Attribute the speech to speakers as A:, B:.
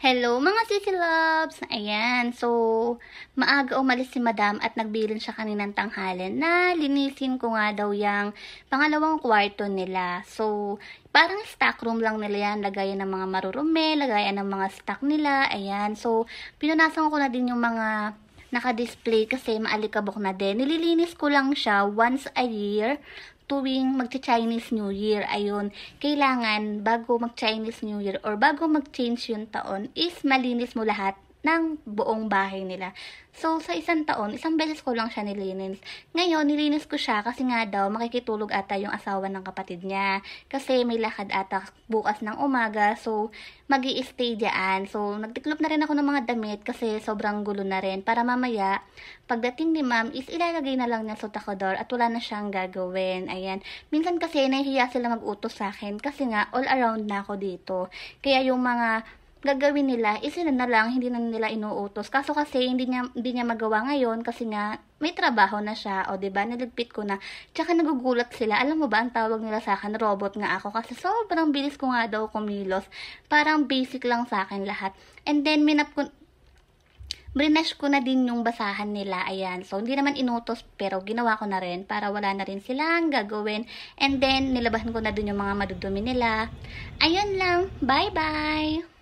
A: Hello mga sisi loves! Ayan, so maaga umalis si madam at nagbilin siya kaninang tanghali na linisin ko nga daw yung pangalawang kwarto nila. So, parang stock room lang nila yan, lagayan ng mga marurumi, lagayan ng mga stock nila, ayan. So, pinunasan ko na din yung mga naka-display kasi maalikabok na din. Nililinis ko lang siya once a year tuwing magcha-Chinese New Year. Ayun, kailangan bago mag-Chinese New Year or bago mag-change yung taon is malinis mo lahat ng buong bahay nila. So, sa isang taon, isang beses ko lang siya nilinis. Ngayon, nilinis ko siya kasi nga daw makikitulog ata yung asawa ng kapatid niya. Kasi may lakad ata bukas ng umaga. So, magi-stay diyan. So, nagtiklop na rin ako ng mga damit kasi sobrang gulo na rin. Para mamaya, pagdating ni ma'am is ilalagay na lang niya sa takador at wala na siyang gagawin. Ayan. Minsan kasi nahihiya sila mag-utos sa akin kasi nga all around na ako dito. Kaya yung mga gagawin nila, sila na lang, hindi na nila inuutos. Kaso kasi, hindi niya magawa ngayon kasi nga, may trabaho na siya. O, diba? Niligpit ko na. Tsaka nagugulat sila. Alam mo ba, ang tawag nila sa akin, robot nga ako. Kasi sobrang bilis ko nga daw kumilos. Parang basic lang sa akin lahat. And then, brinesh ko na din yung basahan nila. Ayan. So, hindi naman inutos, pero ginawa ko na rin para wala na rin silang gagawin. And then, nilabahan ko na din yung mga madudumi nila. Ayun lang. Bye-bye!